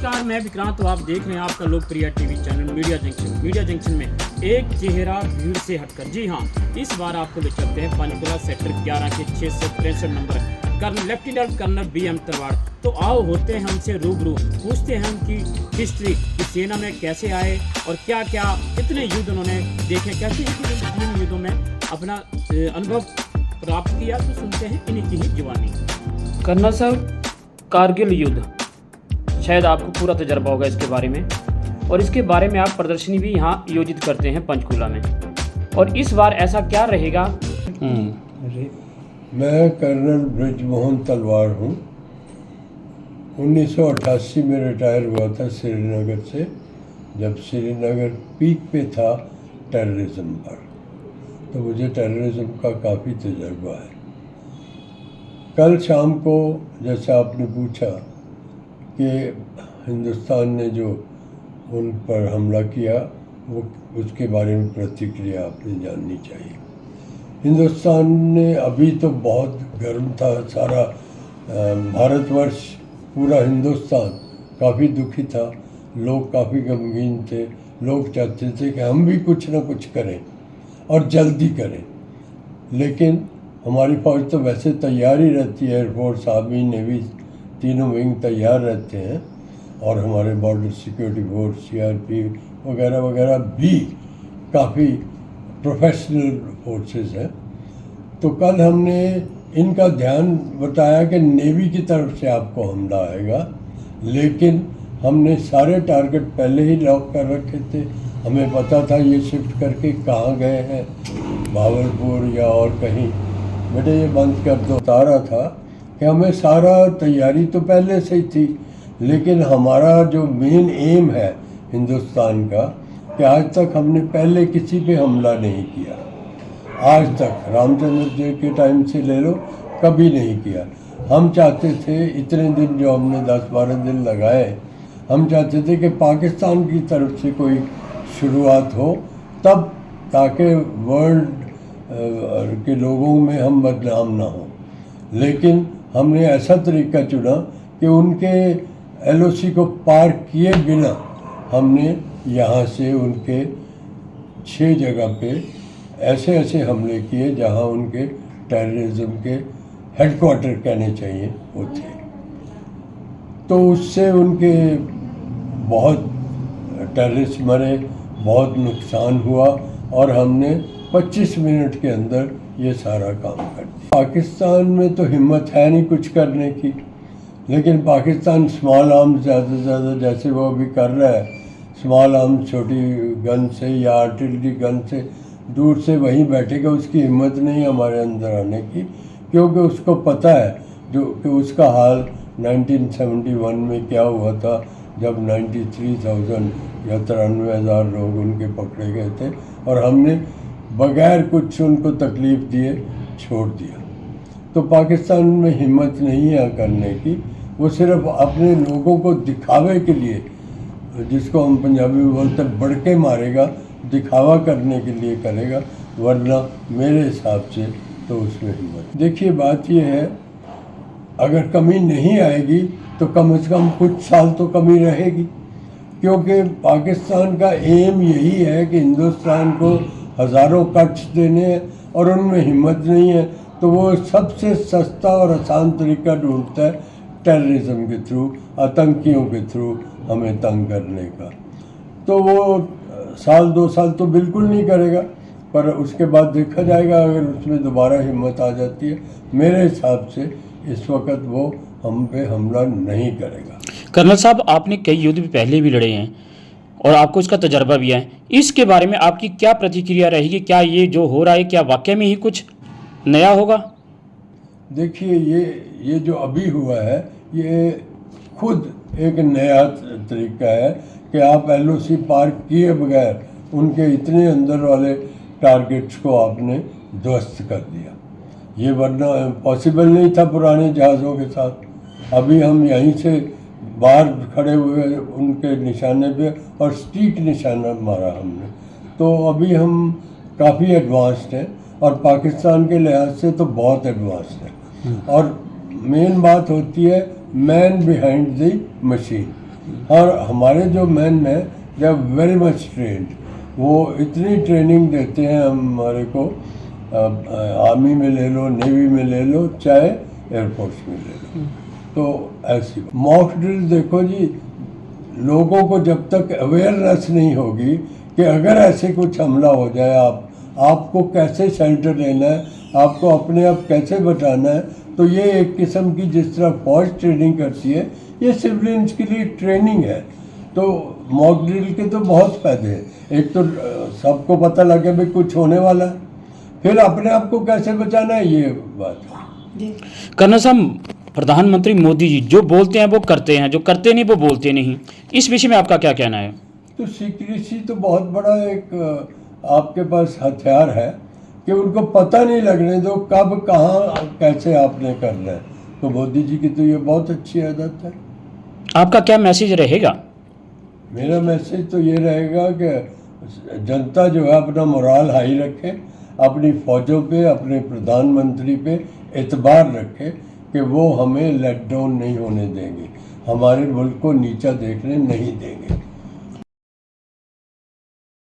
नमस्कार, मैं विक्रांत। तो आप देख रहे हैं आपका लोकप्रिय TV channel media junction. Media junction में एक चेहरा भीड़ से हटकर। जी हाँ, इस बार आपको ले चलते हैं पंचकुला सेक्टर 11 के 663 number colonel lieutenant colonel BM Talwar. तो आओ होते हैं हमसे रूबरू, पूछते हैं उनकी हिस्ट्री कि सेना में कैसे आए और क्या क्या कितने युद्ध उन्होंने देखे, कैसे इन युद्धों में अपना अनुभव प्राप्त किया। तो सुनते हैं इन्हीं की ही जुबानी। कर्नल साहब, कारगिल युद्ध, शायद आपको पूरा तजर्बा होगा इसके बारे में, और इसके बारे में आप प्रदर्शनी भी यहाँ आयोजित करते हैं पंचकुला में, और इस बार ऐसा क्या रहेगा? मैं कर्नल बृजमोहन तलवार हूँ। 1988 में रिटायर हुआ था श्रीनगर से, जब श्रीनगर पीक पे था टेररिज्म पर, तो मुझे टेररिज्म का काफ़ी तजर्बा है। कल शाम को जैसा आपने पूछा कि हिंदुस्तान ने जो उन पर हमला किया, वो उसके बारे में प्रतिक्रिया आपने जाननी चाहिए। हिंदुस्तान ने अभी तो बहुत गर्म था, सारा भारतवर्ष, पूरा हिंदुस्तान काफ़ी दुखी था, लोग काफ़ी गमगीन थे। लोग चाहते थे कि हम भी कुछ ना कुछ करें और जल्दी करें, लेकिन हमारी फौज तो वैसे तैयार ही रहती है, एयरफोर्स, आर्मी, नेवी, तीनों विंग तैयार रहते हैं, और हमारे बॉर्डर सिक्योरिटी फोर्स, CRP वगैरह वगैरह भी काफ़ी प्रोफेशनल फोर्सेस हैं। तो कल हमने इनका ध्यान बताया कि नेवी की तरफ से आपको हमला आएगा, लेकिन हमने सारे टारगेट पहले ही लॉक कर रखे थे। हमें पता था ये शिफ्ट करके कहाँ गए हैं, भावलपुर या और कहीं। बेटे ये बंद कर दो। बता रहा था कि हमें सारा तैयारी तो पहले से ही थी, लेकिन हमारा जो मेन एम है हिंदुस्तान का, कि आज तक हमने पहले किसी पे हमला नहीं किया। आज तक रामचंद्र जी के टाइम से ले लो, कभी नहीं किया। हम चाहते थे इतने दिन जो हमने 10-12 दिन लगाए, हम चाहते थे कि पाकिस्तान की तरफ से कोई शुरुआत हो तब, ताकि वर्ल्ड के लोगों में हम बदनाम ना हो। लेकिन हमने ऐसा तरीका चुना कि उनके LOC को पार किए बिना हमने यहाँ से उनके 6 जगह पे ऐसे ऐसे हमले किए जहाँ उनके टेररिज्म के हेडक्वार्टर कहने चाहिए वो थे। तो उससे उनके बहुत टेररिस्ट मरे, बहुत नुकसान हुआ, और हमने 25 मिनट के अंदर ये सारा काम कर दिया। पाकिस्तान में तो हिम्मत है नहीं कुछ करने की, लेकिन पाकिस्तान स्मॉल आर्म्स ज़्यादा से ज़्यादा जैसे वो अभी कर रहा है, स्मॉल आर्म्स छोटी गन से या आर्टिलरी गन से दूर से वहीं बैठेगा। उसकी हिम्मत नहीं हमारे अंदर आने की, क्योंकि उसको पता है जो कि उसका हाल 1971 में क्या हुआ था, जब 93,000 या 93,000 लोग उनके पकड़े गए थे, और हमने बगैर कुछ उनको तकलीफ़ दिए छोड़ दिया। तो पाकिस्तान में हिम्मत नहीं है करने की, वो सिर्फ अपने लोगों को दिखावे के लिए, जिसको हम पंजाबी में बोलते हैं बड़के मारेगा, दिखावा करने के लिए करेगा, वरना मेरे हिसाब से तो उसमें हिम्मत। देखिए बात ये है, अगर कमी नहीं आएगी तो कम से कम कुछ साल तो कमी रहेगी, क्योंकि पाकिस्तान का एम यही है कि हिंदुस्तान को हज़ारों कट्स देने हैं, और उनमें हिम्मत नहीं है, तो वो सबसे सस्ता और आसान तरीका ढूंढता है टेररिज्म के थ्रू, आतंकियों के थ्रू हमें तंग करने का। तो वो साल 2 साल तो बिल्कुल नहीं करेगा, पर उसके बाद देखा जाएगा अगर उसमें दोबारा हिम्मत आ जाती है। मेरे हिसाब से इस वक्त वो हम पे हमला नहीं करेगा। कर्नल साहब, आपने कई युद्ध पहले भी लड़े हैं और आपको इसका तजर्बा भी है, इसके बारे में आपकी क्या प्रतिक्रिया रहेगी? क्या ये जो हो रहा है, क्या वाकई में ही कुछ नया होगा? देखिए ये जो अभी हुआ है, ये खुद एक नया तरीका है कि आप LOC पार किए बगैर उनके इतने अंदर वाले टारगेट्स को आपने ध्वस्त कर दिया। ये वरना पॉसिबल नहीं था पुराने जहाज़ों के साथ। अभी हम यहीं से बाहर खड़े हुए उनके निशाने पे और स्ट्रीट निशाना मारा हमने, तो अभी हम काफ़ी एडवांस्ड हैं, और पाकिस्तान के लिहाज से तो बहुत एडवांस्ड है। और मेन बात होती है मैन बिहाइंड द मशीन, और हमारे जो मैन हैं they are very much trained, वो इतनी ट्रेनिंग देते हैं हमारे को, आर्मी में ले लो, नेवी में ले लो, चाहे एयरफोर्स में ले लो। तो ऐसी मॉक ड्रिल देखो जी, लोगों को जब तक अवेयरनेस नहीं होगी कि अगर ऐसे कुछ हमला हो जाए, आपको कैसे शेल्टर लेना है, आपको अपने आप कैसे बचाना है, तो ये एक किस्म की जिस तरह फौज ट्रेनिंग करती है, ये सिविलियंस के लिए ट्रेनिंग है। तो मॉक ड्रिल के तो बहुत फायदे हैं। एक तो सबको पता लगे भाई कुछ होने वाला है, फिर अपने आप को कैसे बचाना है, ये बात है। कर्नल साहब, प्रधानमंत्री मोदी जी जो बोलते हैं वो करते हैं, जो करते नहीं वो बोलते नहीं, इस विषय में आपका क्या कहना है? तो सीक्रेसी तो बहुत बड़ा एक आपके पास हथियार है कि उनको पता नहीं लगने दो कब कहाँ कैसे आपने करना है। तो मोदी जी की तो ये बहुत अच्छी आदत है। आपका क्या मैसेज रहेगा? मेरा मैसेज तो ये रहेगा कि जनता जो है अपना मोराल हाई रखे, अपनी फौजों पे, अपने प्रधानमंत्री पे एतबार रखे कि वो हमें लेट डाउन नहीं होने देंगे, हमारे मुल्क को नीचा देखने नहीं देंगे।